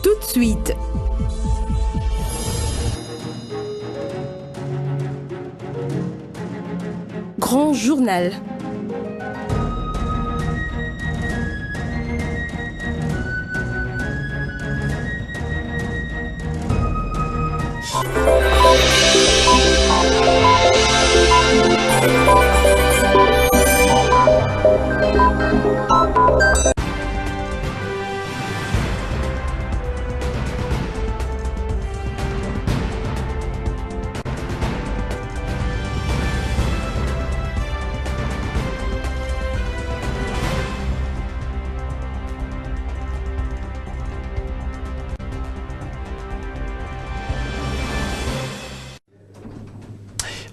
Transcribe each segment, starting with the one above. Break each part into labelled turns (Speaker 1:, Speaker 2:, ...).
Speaker 1: tout de suite. Grand journal.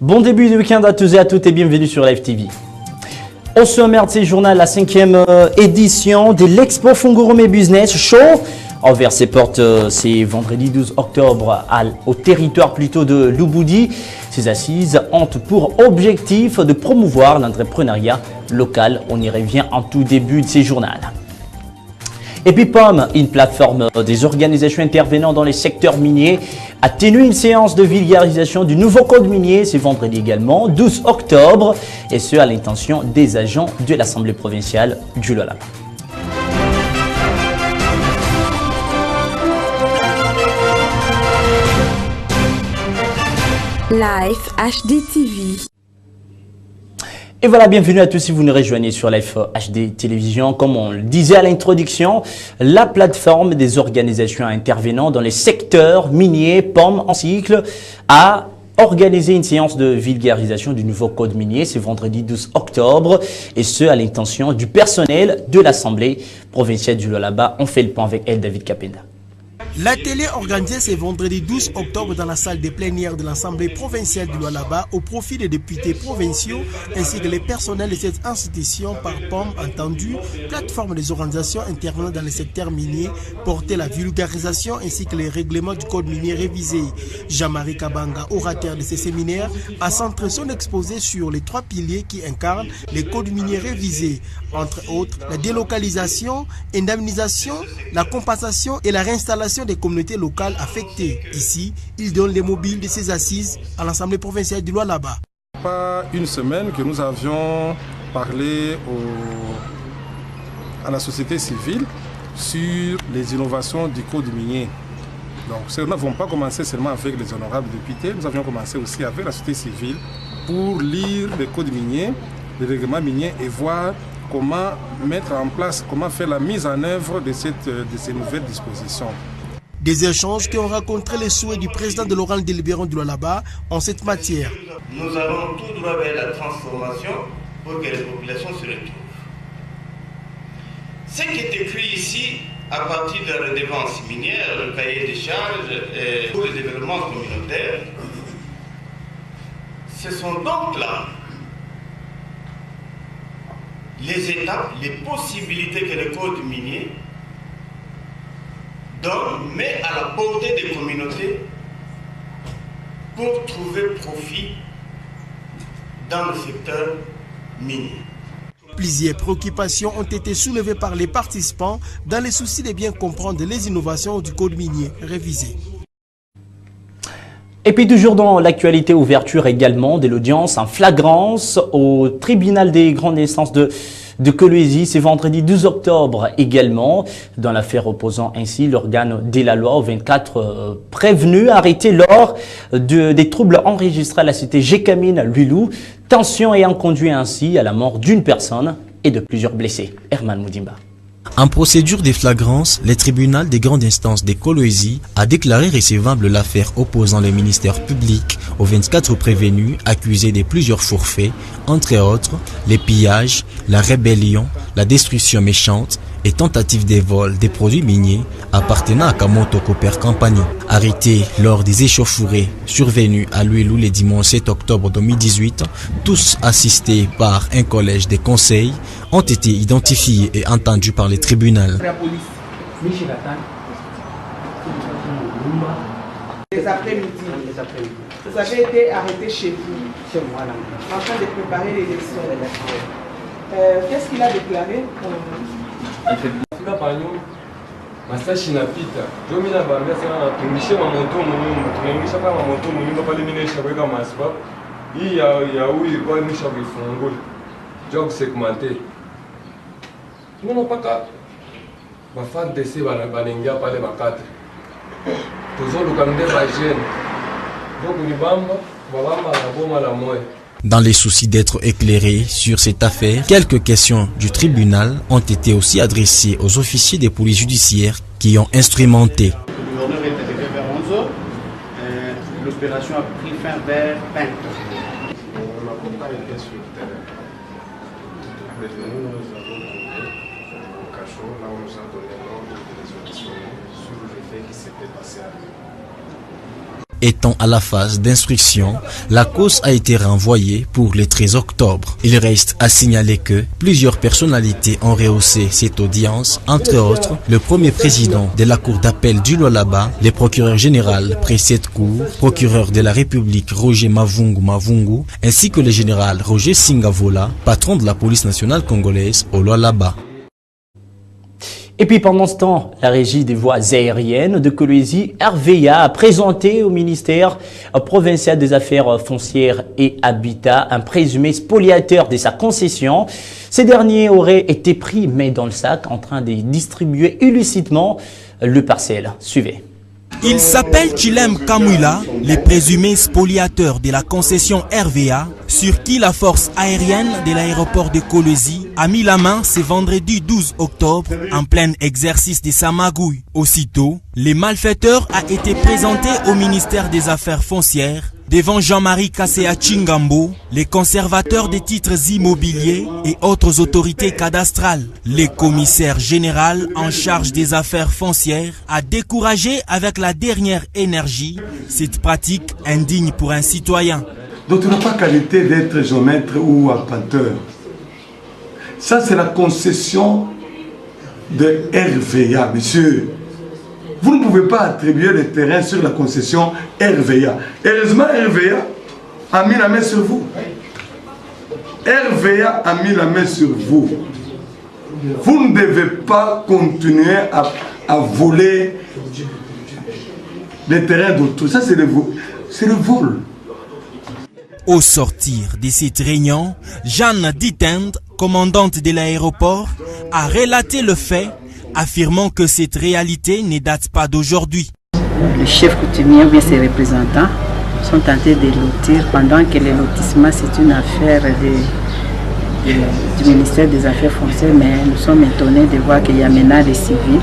Speaker 2: Bon début de week-end à tous et à toutes et bienvenue sur Live TV. Au sommaire de ce journal, la 5e édition de l'Expo Fungurumi Business Show envers ses portes, c'est vendredi 12 octobre au territoire plutôt de Lubudi. Ces assises ont pour objectif de promouvoir l'entrepreneuriat local. On y revient en tout début de ce journal. Et puis POM, une plateforme des organisations intervenant dans les secteurs miniers, a tenu une séance de vulgarisation du nouveau code minier, c'est vendredi également, 12 octobre, et ce à l'intention des agents de l'Assemblée provinciale du Lualaba.
Speaker 1: Live HD TV.
Speaker 2: Et voilà, bienvenue à tous si vous nous rejoignez sur Live HD Télévision. Comme on le disait à l'introduction, la plateforme des organisations intervenant dans les secteurs miniers, POM en cycle, a organisé une séance de vulgarisation du nouveau code minier, c'est vendredi 12 octobre, et ce à l'intention du personnel de l'Assemblée provinciale du Lualaba. On fait le point avec elle, David Kapenda.
Speaker 3: L'atelier organisé ce vendredi 12 octobre dans la salle des plénières de l'Assemblée provinciale du Lualaba au profit des députés provinciaux ainsi que les personnels de cette institution par POM entendu, plateforme des organisations intervenant dans les secteurs miniers, portait la vulgarisation ainsi que les règlements du code minier révisé. Jean-Marie Kabanga, orateur de ces séminaires, a centré son exposé sur les 3 piliers qui incarnent les codes miniers révisés, entre autres la délocalisation, indemnisation, la compensation et la réinstallation des communautés locales affectées. Ici, il donne les mobiles de ces assises à l'Assemblée provinciale du Lualaba.
Speaker 4: Pas une semaine que nous avions parlé à la société civile sur les innovations du code minier. Donc, nous n'avons pas commencé seulement avec les honorables députés, nous avions commencé aussi avec la société civile pour lire le code minier, les règlements miniers et voir comment mettre en place, comment faire la mise en œuvre de ces nouvelles dispositions.
Speaker 3: Des échanges qui ont rencontré les souhaits du président de l'Oral délibérant du Lualaba en cette matière.
Speaker 5: Nous allons tout droit vers la transformation pour que les populations se retrouvent. Ce qui est écrit ici, à partir de la redevance minière, le cahier des charges et pour le développement communautaire, ce sont donc là les étapes, les possibilités que le code minier donne, met à la portée des communautés pour trouver profit dans le secteur minier.
Speaker 3: Plusieurs préoccupations ont été soulevées par les participants dans le souci de bien comprendre les innovations du code minier révisé.
Speaker 2: Et puis toujours dans l'actualité, ouverture également de l'audience en flagrance au tribunal des grandes instances de Kolwezi, c'est vendredi 12 octobre également, dans l'affaire opposant ainsi l'organe de la loi aux 24 prévenus arrêtés lors des troubles enregistrés à la cité Gécamine Lulou, tension ayant conduit ainsi à la mort d'une personne et de plusieurs blessés. Herman Moudimba.
Speaker 6: En procédure de flagrance, le tribunal des grandes instances de Kolwezi a déclaré recevable l'affaire opposant le ministère public aux 24 prévenus accusés de plusieurs forfaits, entre autres les pillages, la rébellion, la destruction méchante et tentative de vol des produits miniers appartenant à Kamoto Copper Company. Arrêtés lors des échauffourées survenues à Luelou le dimanche 7 octobre 2018, tous assistés par un collège de conseils, ont été identifiés et entendus par le tribunal.
Speaker 7: Les après-midi, vous avez été arrêté chez vous, en train de préparer l'élection. Qu'est-ce qu'il a déclaré?
Speaker 8: Masashi napita. Ndio mimi nabaambia sana natungishe mamoto muhimu. Tunaingisha kama mamoto muhimu pale mimi naisha kuweka masbab. Hii ya huyu ilikuwa imesha kuifungula. Job segmenté. Tunaona paka bafante si banaingia pale bakate. Tuzoluka ndeba jeune. Donc ni bamba la boma la moyo.
Speaker 6: Dans les soucis d'être éclairés sur cette affaire, quelques questions du tribunal ont été aussi adressées aux officiers des polices judiciaires qui ont instrumenté.
Speaker 9: Le gouverneur est arrivé vers 11h. L'opération a pris fin vers 20h.
Speaker 4: On n'a pas été sur le terrain. Nous avons trouvé au cachot, là où on nous a donné l'ordre de les auditionner sur le fait qui s'était passé à lui.
Speaker 6: Étant à la phase d'instruction, la cause a été renvoyée pour le 13 octobre. Il reste à signaler que plusieurs personnalités ont rehaussé cette audience, entre autres le premier président de la cour d'appel du Lualaba, le procureur général près cette cour, procureur de la République Roger Mavungu, ainsi que le général Roger Singavola, patron de la police nationale congolaise au Lualaba.
Speaker 2: Et puis pendant ce temps, la régie des voies aériennes de Kolwezi, RVA, a présenté au ministère provincial des Affaires foncières et Habitat un présumé spoliateur de sa concession. Ces derniers auraient été pris mais dans le sac en train de distribuer illicitement le parcelle. Suivez.
Speaker 10: Il s'appelle Chilem Kamwila, le présumé spoliateur de la concession RVA, sur qui la force aérienne de l'aéroport de Kolwezi a mis la main ce vendredi 12 octobre en plein exercice de sa magouille. Aussitôt, le malfaiteur a été présenté au ministère des Affaires foncières devant Jean-Marie Kassea Chingambo, les conservateurs des titres immobiliers et autres autorités cadastrales. Le commissaire général en charge des affaires foncières a découragé avec la dernière énergie cette pratique indigne pour un citoyen.
Speaker 11: Donc tu n'as pas qualité d'être géomètre ou arpenteur. Ça c'est la concession de RVA, monsieur. Vous ne pouvez pas attribuer le terrain sur la concession RVA. Heureusement, RVA a mis la main sur vous. RVA a mis la main sur vous. Vous ne devez pas continuer à voler les terrains d'autrui. Ça, c'est le vol.
Speaker 10: Au sortir de cette réunion, Jeanne Ditend, commandante de l'aéroport, a relaté le fait, affirmant que cette réalité ne date pas d'aujourd'hui.
Speaker 12: Les chefs coutumiers ou bien ses représentants sont tentés de lotir pendant que le lotissement c'est une affaire du ministère des Affaires foncières, mais nous sommes étonnés de voir qu'il y a maintenant des civils.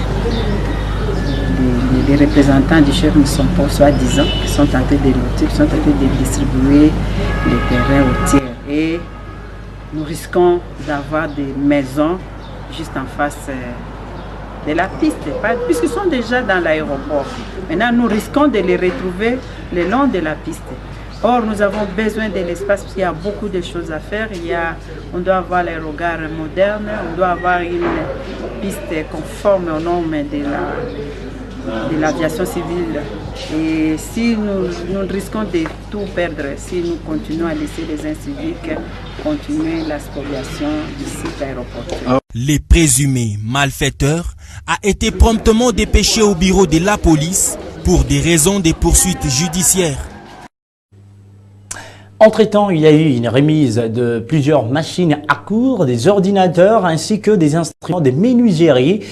Speaker 12: Les représentants du chef ne sont pas soi-disant, qui sont tentés de lotir, qui sont tentés de distribuer les terrains aux tiers. Et nous risquons d'avoir des maisons juste en face de la piste, puisqu'ils sont déjà dans l'aéroport. Maintenant, nous risquons de les retrouver le long de la piste. Or, nous avons besoin de l'espace parce qu'il y a beaucoup de choses à faire. On doit avoir les regards modernes, on doit avoir une piste conforme aux normes de l'aviation civile. Et si nous risquons de tout perdre, si nous continuons à laisser les inciviques continuer la spoliation du site aéroportuaire.
Speaker 10: Les présumés malfaiteurs a été promptement dépêché au bureau de la police pour des raisons de poursuites judiciaires.
Speaker 2: Entre-temps, il y a eu une remise de plusieurs machines à coudre, des ordinateurs ainsi que des instruments de menuiserie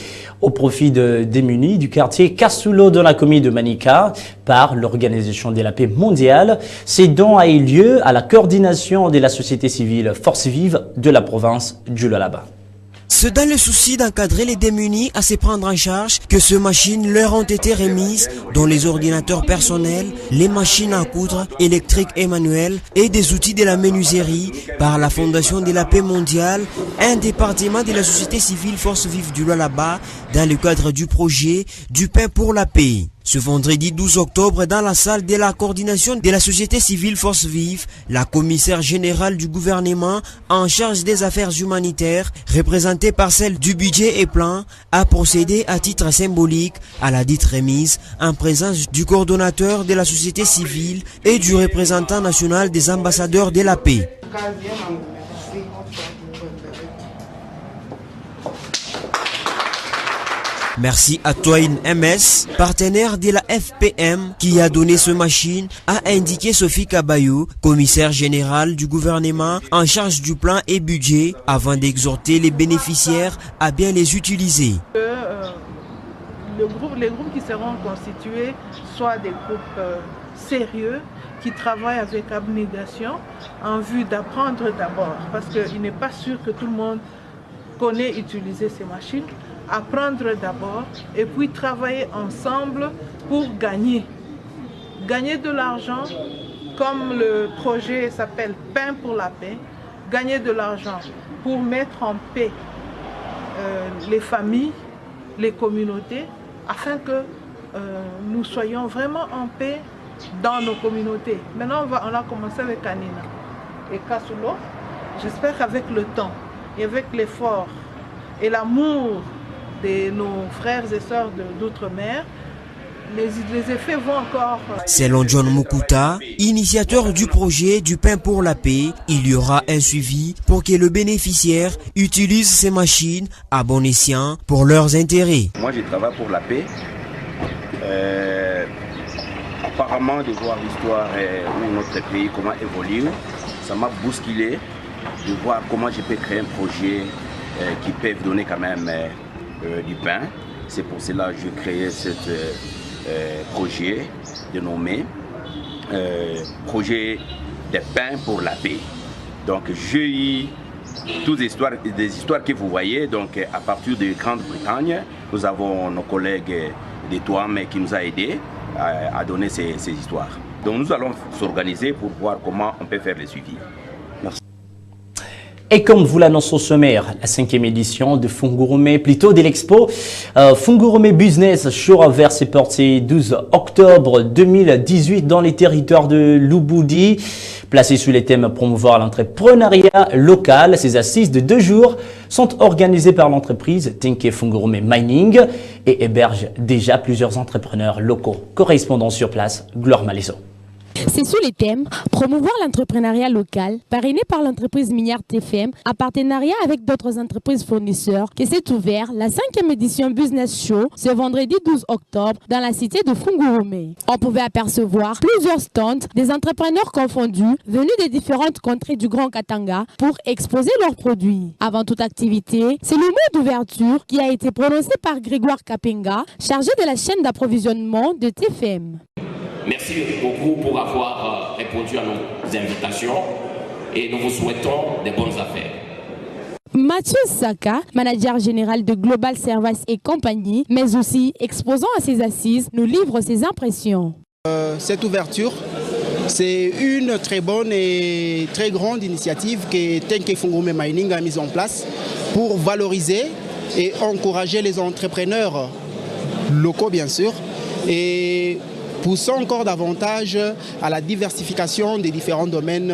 Speaker 2: au profit de démunis du quartier Kasulo dans la commune de Manika par l'Organisation de la Paix mondiale. Ces dons a eu lieu à la coordination de la société civile Force Vive de la province du Lualaba.
Speaker 13: C'est dans le souci d'encadrer les démunis à se prendre en charge que ces machines leur ont été remises, dont les ordinateurs personnels, les machines à coudre électriques et manuelles et des outils de la menuiserie par la Fondation de la Paix mondiale, un département de la société civile Force Vive du Lualaba dans le cadre du projet du pain pour la paix. Ce vendredi 12 octobre, dans la salle de la coordination de la société civile Force Vive, la commissaire générale du gouvernement en charge des affaires humanitaires, représentée par celle du budget et plan, a procédé à titre symbolique à la dite remise en présence du coordonnateur de la société civile et du représentant national des ambassadeurs de la paix. Merci à Toyin MS, partenaire de la FPM, qui a donné ce machine, a indiqué Sophie Kabayou, commissaire général du gouvernement en charge du plan et budget, avant d'exhorter les bénéficiaires à bien les utiliser.
Speaker 7: Les groupes qui seront constitués soient des groupes sérieux, qui travaillent avec abnégation en vue d'apprendre d'abord, parce qu'il n'est pas sûr que tout le monde connaît utiliser ces machines. Apprendre d'abord et puis travailler ensemble pour gagner de l'argent, comme le projet s'appelle Pain pour la paix, gagner de l'argent pour mettre en paix les familles, les communautés, afin que nous soyons vraiment en paix dans nos communautés. Maintenant, on a commencé avec Kanina et Kasulo. J'espère qu'avec le temps et avec l'effort et l'amour de nos frères et sœurs d'outre-mer, les effets vont encore...
Speaker 13: Selon John Mukuta, initiateur du projet du pain pour la paix, il y aura un suivi pour que le bénéficiaire utilise ces machines à bon escient pour leurs intérêts.
Speaker 14: Moi, je travaille pour la paix. Apparemment, de voir l'histoire où notre pays, comment évolue, ça m'a bousculé de voir comment je peux créer un projet qui peut donner quand même du pain. C'est pour cela que j'ai créé ce projet dénommé projet des pains pour la paix. Donc j'ai eu toutes des histoires que vous voyez. Donc à partir de Grande-Bretagne, nous avons nos collègues de Touam qui nous a aidés à donner ces histoires. Donc nous allons s'organiser pour voir comment on peut faire le suivi. Merci.
Speaker 2: Et comme vous l'annoncez au sommaire, la 5e édition de Fungurume, plutôt de l'expo Fungurume Business Show vers ses portes 12 octobre 2018 dans les territoires de Lubudi. Placé sous les thèmes promouvoir l'entrepreneuriat local, ces assises de 2 jours sont organisées par l'entreprise Tenke Fungurume Mining et hébergent déjà plusieurs entrepreneurs locaux. Correspondant sur place, Gloire Malesso.
Speaker 15: C'est sous les thèmes promouvoir l'entrepreneuriat local, parrainé par l'entreprise minière TFM, en partenariat avec d'autres entreprises fournisseurs, que s'est ouvert la 5e édition Business Show ce vendredi 12 octobre dans la cité de Fungurume. On pouvait apercevoir plusieurs stands des entrepreneurs confondus venus des différentes contrées du Grand Katanga pour exposer leurs produits. Avant toute activité, c'est le mot d'ouverture qui a été prononcé par Grégoire Kapenga, chargé de la chaîne d'approvisionnement de TFM.
Speaker 16: Merci beaucoup pour avoir répondu à nos invitations et nous vous souhaitons des bonnes affaires.
Speaker 15: Mathieu Saka, manager général de Global Service et compagnie, mais aussi exposant à ses assises, nous livre ses impressions.
Speaker 17: Cette ouverture, c'est une très bonne et très grande initiative que Tenke Fungurume Mining a mise en place pour valoriser et encourager les entrepreneurs locaux, bien sûr, et poussant encore davantage à la diversification des différents domaines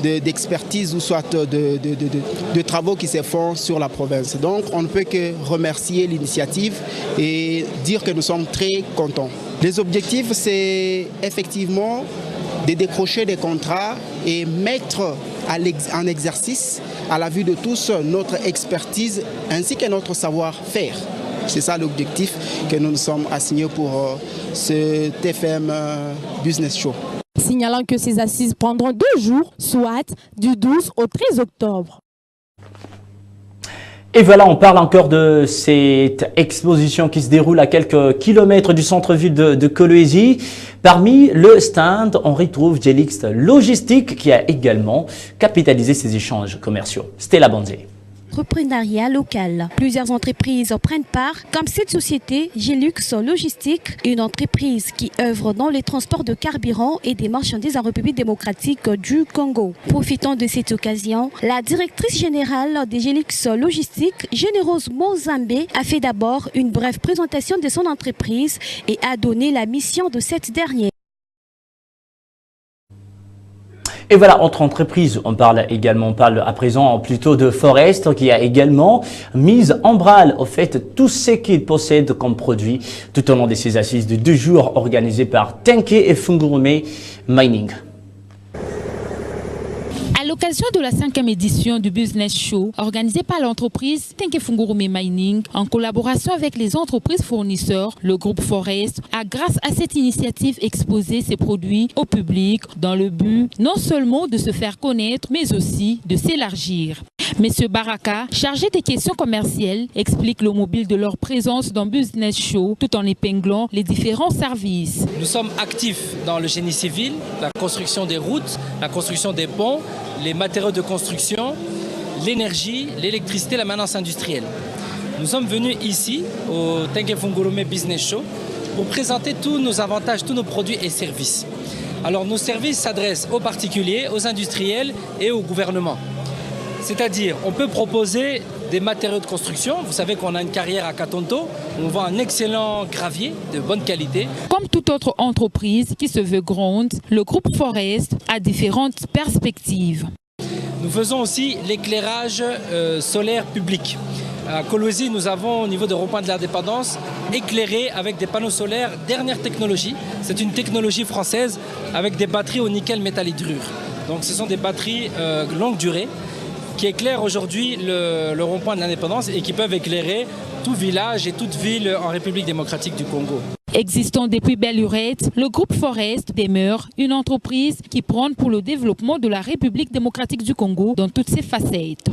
Speaker 17: d'expertise ou soit de travaux qui se font sur la province. Donc on ne peut que remercier l'initiative et dire que nous sommes très contents. Les objectifs, c'est effectivement de décrocher des contrats et mettre en exercice à la vue de tous notre expertise ainsi que notre savoir-faire. C'est ça l'objectif que nous nous sommes assignés pour ce TFM Business Show.
Speaker 15: Signalant que ces assises prendront 2 jours, soit du 12 au 13 octobre.
Speaker 2: Et voilà, on parle encore de cette exposition qui se déroule à quelques kilomètres du centre-ville de Kolwezi. Parmi le stand, on retrouve Jelix Logistique qui a également capitalisé ses échanges commerciaux. Stella Banzé.
Speaker 18: Entrepreneuriat local. Plusieurs entreprises prennent part, comme cette société Gelux Logistique, une entreprise qui œuvre dans les transports de carburant et des marchandises en République démocratique du Congo. Profitant de cette occasion, la directrice générale des Gelux Logistique, Générose Mozambe, a fait d'abord une brève présentation de son entreprise et a donné la mission de cette dernière.
Speaker 2: Et voilà, entre entreprises, on parle à présent plutôt de Forest qui a également mis en branle au fait tout ce qu'il possède comme produit tout au long de ces assises de 2 jours organisées par Tenke et Fungurume Mining.
Speaker 18: À
Speaker 19: l'occasion de la 5e édition du Business Show, organisée par l'entreprise Tenke Fungurume Mining, en collaboration avec les entreprises fournisseurs, le groupe Forest a, grâce à cette initiative, exposé ses produits au public dans le but non seulement de se faire connaître, mais aussi de s'élargir. Monsieur Baraka, chargé des questions commerciales, explique le mobile de leur présence dans Business Show tout en épinglant les différents services.
Speaker 20: Nous sommes actifs dans le génie civil, la construction des routes, la construction des ponts, les matériaux de construction, l'énergie, l'électricité, la maintenance industrielle. Nous sommes venus ici au Tenke Fungurume Business Show pour présenter tous nos avantages, tous nos produits et services. Alors nos services s'adressent aux particuliers, aux industriels et au gouvernement. C'est-à-dire, on peut proposer des matériaux de construction. Vous savez qu'on a une carrière à Katonto. On vend un excellent gravier de bonne qualité.
Speaker 19: Comme toute autre entreprise qui se veut grande, le groupe Forest a différentes perspectives.
Speaker 20: Nous faisons aussi l'éclairage solaire public. À Kolwezi, nous avons au niveau de rond-point de l'indépendance éclairé avec des panneaux solaires dernière technologie. C'est une technologie française avec des batteries au nickel métal hydrure. Donc ce sont des batteries longue durée qui éclairent aujourd'hui le rond-point de l'indépendance et qui peuvent éclairer tout village et toute ville en République démocratique du Congo.
Speaker 19: Existant depuis belle lurette, le groupe Forest demeure une entreprise qui prône pour le développement de la République démocratique du Congo dans toutes ses facettes.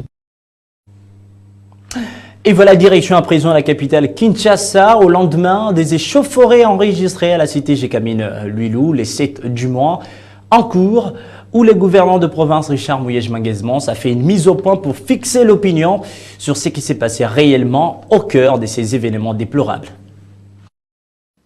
Speaker 2: Et voilà, direction à présent la capitale Kinshasa, au lendemain des échauffourées enregistrées à la cité Gécamine Luilou, les 7 du mois en cours, où le gouverneur de province Richard Mouyej-Manguez-Mons a fait une mise au point pour fixer l'opinion sur ce qui s'est passé réellement au cœur de ces événements déplorables.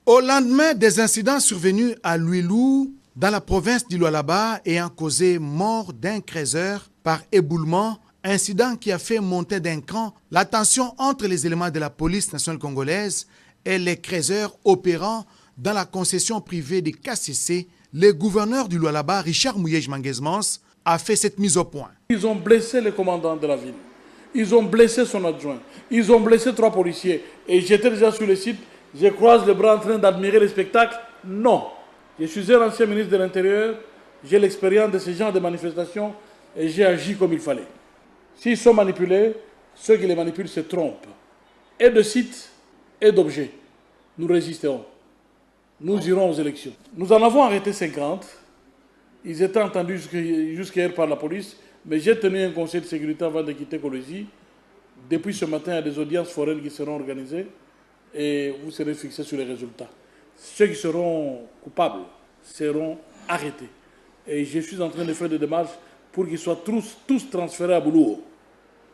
Speaker 21: Au lendemain des incidents survenus à Luilou, dans la province du Lualaba, ayant causé mort d'un creuseur par éboulement, incident qui a fait monter d'un cran la tension entre les éléments de la police nationale congolaise et les creuseurs opérant dans la concession privée de KCC, le gouverneur du Lualaba, Richard Mouyej-Manguez-Mons, a fait cette mise au point.
Speaker 22: Ils ont blessé le commandant de la ville. Ils ont blessé son adjoint. Ils ont blessé 3 policiers. Et j'étais déjà sur le site. Je croise les bras en train d'admirer le spectacle. Non. Je suis un ancien ministre de l'Intérieur. J'ai l'expérience de ce genre de manifestations et j'ai agi comme il fallait. S'ils sont manipulés, ceux qui les manipulent se trompent. Et de sites et d'objets. Nous résisterons. Nous irons aux élections. Nous en avons arrêté 50. Ils étaient entendus jusqu'hier par la police, mais j'ai tenu un conseil de sécurité avant de quitter Kolwezi. Depuis ce matin, il y a des audiences foraines qui seront organisées et vous serez fixés sur les résultats. Ceux qui seront coupables seront arrêtés. Et je suis en train de faire des démarches pour qu'ils soient tous transférés à Boulouro.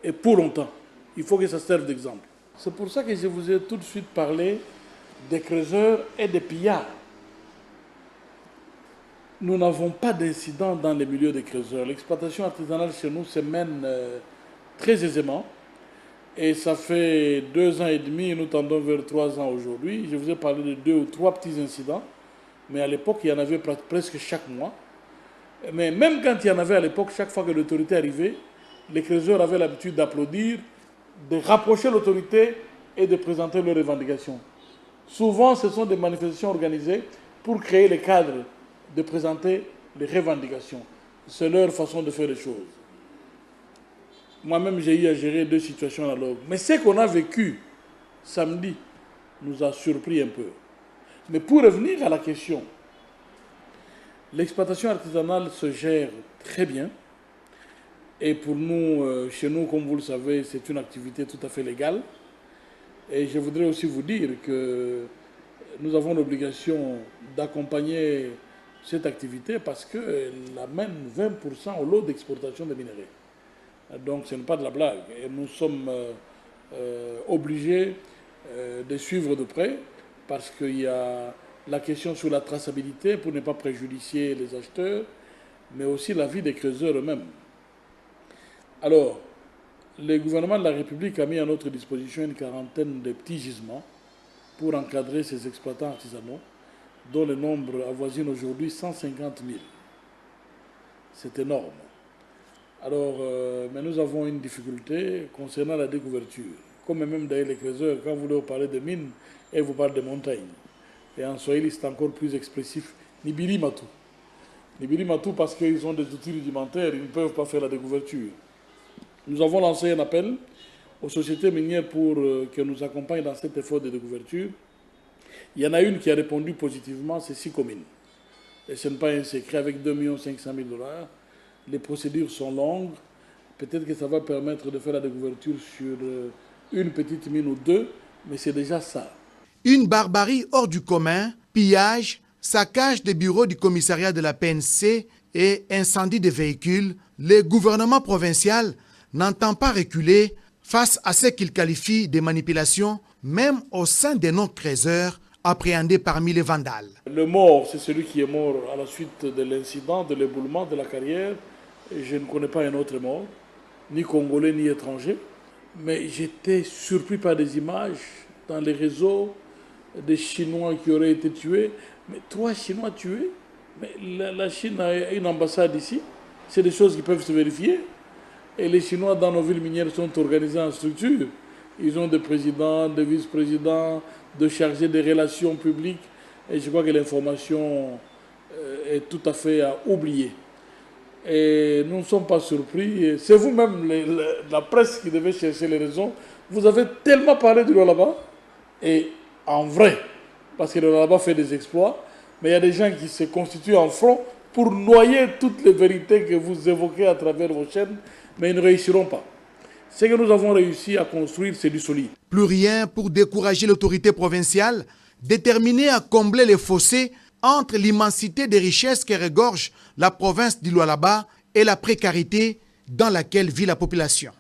Speaker 22: Et pour longtemps. Il faut que ça serve d'exemple. C'est pour ça que je vous ai tout de suite parlé des creuseurs et des pillards. Nous n'avons pas d'incident dans les milieux des creuseurs. L'exploitation artisanale chez nous se mène très aisément. Et ça fait 2 ans et demi et nous tendons vers 3 ans aujourd'hui. Je vous ai parlé de 2 ou 3 petits incidents. Mais à l'époque, il y en avait presque chaque mois. Mais même quand il y en avait à l'époque, chaque fois que l'autorité arrivait, les creuseurs avaient l'habitude d'applaudir, de rapprocher l'autorité et de présenter leurs revendications. Souvent, ce sont des manifestations organisées pour créer le cadre de présenter les revendications. C'est leur façon de faire les choses. Moi-même, j'ai eu à gérer 2 situations analogues. Mais ce qu'on a vécu samedi nous a surpris un peu. Mais pour revenir à la question, l'exploitation artisanale se gère très bien. Et pour nous, chez nous, comme vous le savez, c'est une activité tout à fait légale. Et je voudrais aussi vous dire que nous avons l'obligation d'accompagner cette activité parce qu'elle amène 20% au lot d'exportation de minerais. Donc ce n'est pas de la blague. Et nous sommes obligés de suivre de près parce qu'il y a la question sur la traçabilité pour ne pas préjudicier les acheteurs, mais aussi la vie des creuseurs eux-mêmes. Alors, le gouvernement de la République a mis à notre disposition une quarantaine de petits gisements pour encadrer ces exploitants artisanaux, dont le nombre avoisine aujourd'hui 150 000. C'est énorme. Alors, mais nous avons une difficulté concernant la découverture. Comme même d'ailleurs les creuseurs, quand vous leur parlez de mines, ils vous parlent de montagnes. Et en Swahili, c'est encore plus expressif, Nibiri Matu. Les Birimatou, parce qu'ils ont des outils rudimentaires, ils ne peuvent pas faire la découverture. Nous avons lancé un appel aux sociétés minières pour qu'elles nous accompagnent dans cet effort de découverture. Il y en a une qui a répondu positivement, c'est 6 communes. Et ce n'est pas un secret, avec 2 500 000 $. Les procédures sont longues. Peut-être que ça va permettre de faire la découverture sur une petite mine ou 2, mais c'est déjà ça.
Speaker 21: Une barbarie hors du commun, pillage, saccage des bureaux du commissariat de la PNC et incendie des véhicules. Le gouvernement provincial n'entend pas reculer face à ce qu'il qualifie de manipulations, même au sein des non-creuseurs appréhendés parmi les vandales.
Speaker 22: Le mort, c'est celui qui est mort à la suite de l'incident, de l'éboulement de la carrière. Et je ne connais pas un autre mort, ni congolais ni étranger. Mais j'étais surpris par des images dans les réseaux des Chinois qui auraient été tués. Mais 3 Chinois tués? Mais la Chine a une ambassade ici. C'est des choses qui peuvent se vérifier. Et les Chinois dans nos villes minières sont organisés en structure. Ils ont des présidents, des vice-présidents, des chargés des relations publiques. Et je crois que l'information est tout à fait à oublier. Et nous ne sommes pas surpris. C'est vous-même, la presse, qui devait chercher les raisons. Vous avez tellement parlé du Lualaba. Et en vrai, parce que le Lualaba fait des exploits, mais il y a des gens qui se constituent en front pour noyer toutes les vérités que vous évoquez à travers vos chaînes, mais ils ne réussiront pas. Ce que nous avons réussi à construire, c'est du solide.
Speaker 21: Plus rien pour décourager l'autorité provinciale, déterminée à combler les fossés entre l'immensité des richesses que regorge la province du Lualaba et la précarité dans laquelle vit la population.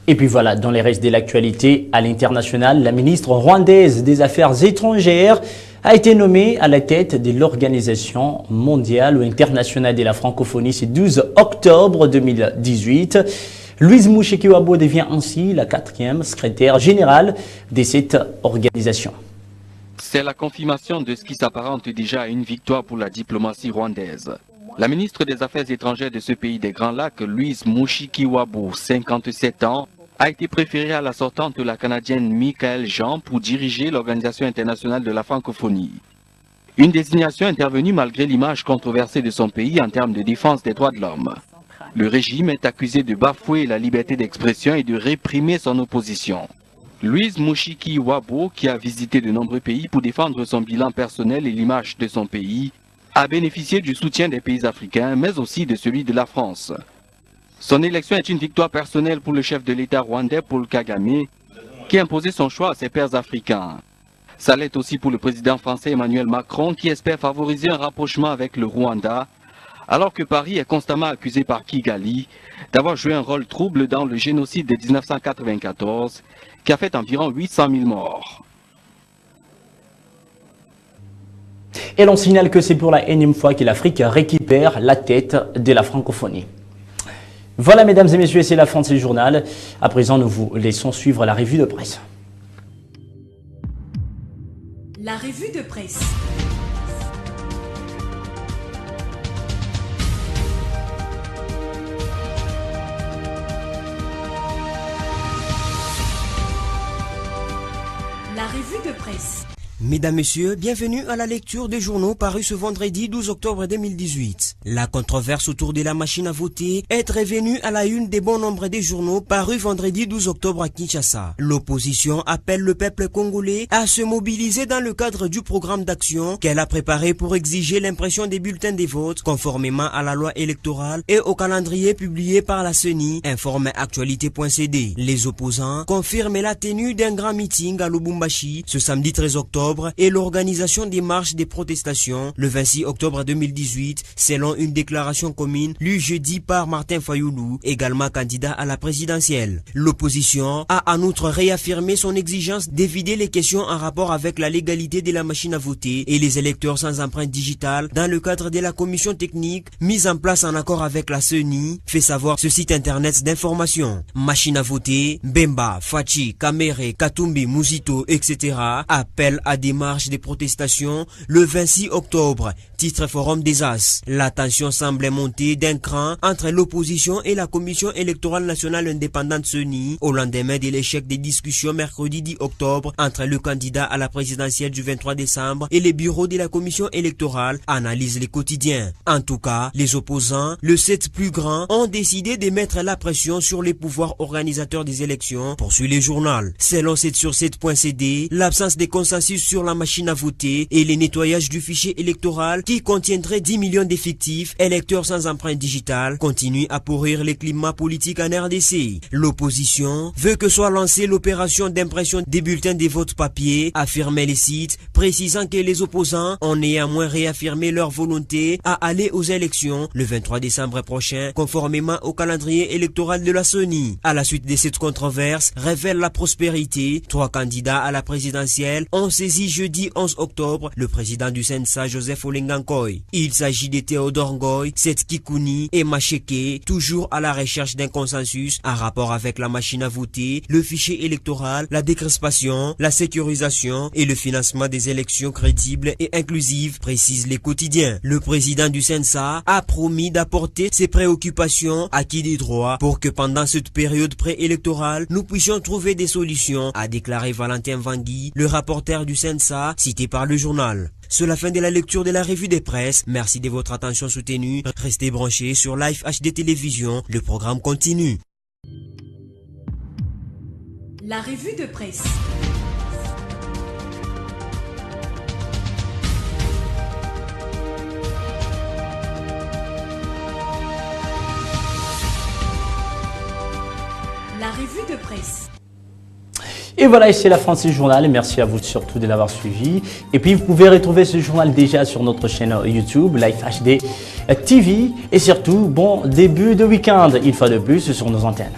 Speaker 2: Et puis voilà, dans les restes de l'actualité à l'international, la ministre rwandaise des Affaires étrangères a été nommée à la tête de l'Organisation mondiale ou internationale de la francophonie ce 12 octobre 2018. Louise Mushikiwabo devient ainsi la 4e secrétaire générale de cette organisation.
Speaker 1: C'est la confirmation de ce qui s'apparente déjà à une victoire pour la diplomatie rwandaise. La ministre des Affaires étrangères de ce pays des Grands Lacs, Louise Mushikiwabo, 57 ans, a été préférée à la sortante la Canadienne Michaëlle Jean pour diriger l'Organisation internationale de la francophonie. Une désignation intervenue malgré l'image controversée de son pays en termes de défense des droits de l'homme. Le régime est accusé de bafouer la liberté d'expression et de réprimer son opposition. Louise Mushikiwabo, qui a visité de nombreux pays pour défendre son bilan personnel et l'image de son pays, a bénéficié du soutien des pays africains, mais aussi de celui de la France. Son élection est une victoire personnelle pour le chef de l'État rwandais, Paul Kagame, qui a imposé son choix à ses pairs africains. Ça l'est aussi pour le président français Emmanuel Macron, qui espère favoriser un rapprochement avec le Rwanda, alors que Paris est constamment accusé par Kigali d'avoir joué un rôle trouble dans le génocide de 1994, qui a fait environ 800 000 morts.
Speaker 2: Et l'on signale que c'est pour la énième fois que l'Afrique récupère la tête de la francophonie. Voilà, mesdames et messieurs, c'est la fin de ce journal. À présent, nous vous laissons suivre la revue de presse.
Speaker 5: La revue de presse. La revue de presse.
Speaker 13: Mesdames, Messieurs, bienvenue à la lecture des journaux parus ce vendredi 12 octobre 2018. La controverse autour de la machine à voter est revenue à la une des bon nombre des journaux parus vendredi 12 octobre à Kinshasa. L'opposition appelle le peuple congolais à se mobiliser dans le cadre du programme d'action qu'elle a préparé pour exiger l'impression des bulletins des votes conformément à la loi électorale et au calendrier publié par la CENI, informe actualité.cd. Les opposants confirment la tenue d'un grand meeting à Lubumbashi ce samedi 13 octobre et l'organisation des marches des protestations le 26 octobre 2018 selon une déclaration commune lue jeudi par Martin Fayoulou, également candidat à la présidentielle. L'opposition a en outre réaffirmé son exigence d'éviter les questions en rapport avec la légalité de la machine à voter et les électeurs sans empreinte digitale dans le cadre de la commission technique mise en place en accord avec la CENI, fait savoir ce site internet d'information. Machine à voter, Bemba, Fachi, Kamere, Katumbi, Muzito, etc. appellent à des marches des protestations le 26 octobre, titre Forum des As. La tension semblait monter d'un cran entre l'opposition et la Commission électorale nationale indépendante CENI au lendemain de l'échec des discussions mercredi 10 octobre entre le candidat à la présidentielle du 23 décembre et les bureaux de la Commission électorale, analyse les quotidiens. En tout cas, les opposants, le 7 plus grand, ont décidé de mettre la pression sur les pouvoirs organisateurs des élections, poursuit le journal. Selon 7sur7.cd, l'absence de consensus sur la machine à voter et les nettoyages du fichier électoral qui contiendrait 10 millions d'effectifs électeurs sans empreinte digitale continuent à pourrir les climats politiques en RDC. L'opposition veut que soit lancée l'opération d'impression des bulletins de vote papier, affirmait les sites, précisant que les opposants ont néanmoins réaffirmé leur volonté à aller aux élections le 23 décembre prochain, conformément au calendrier électoral de la CENI. À la suite de cette controverse, révèle la prospérité, 3 candidats à la présidentielle ont saisi jeudi 11 octobre le président du CENSA Joseph Olengankoy. Il s'agit de Théodore Ngoy, Seth Kikouni et Macheke, toujours à la recherche d'un consensus en rapport avec la machine à voter, le fichier électoral, la décrispation, la sécurisation et le financement des élections crédibles et inclusives, précisent les quotidiens. Le président du CENSA a promis d'apporter ses préoccupations acquis des droits pour que pendant cette période préélectorale, nous puissions trouver des solutions, a déclaré Valentin Vangui, le rapporteur du CENSA, cité par le journal. C'est la fin de la lecture de la revue des presses. Merci de votre attention soutenue. Restez branchés sur Live HD Télévision. Le programme continue.
Speaker 5: La revue de presse. La revue de presse.
Speaker 2: Et voilà, c'est la fin de ce journal. Merci à vous surtout de l'avoir suivi. Et puis, vous pouvez retrouver ce journal déjà sur notre chaîne YouTube, Live HD TV. Et surtout, bon début de week-end, une fois de plus, sur nos antennes.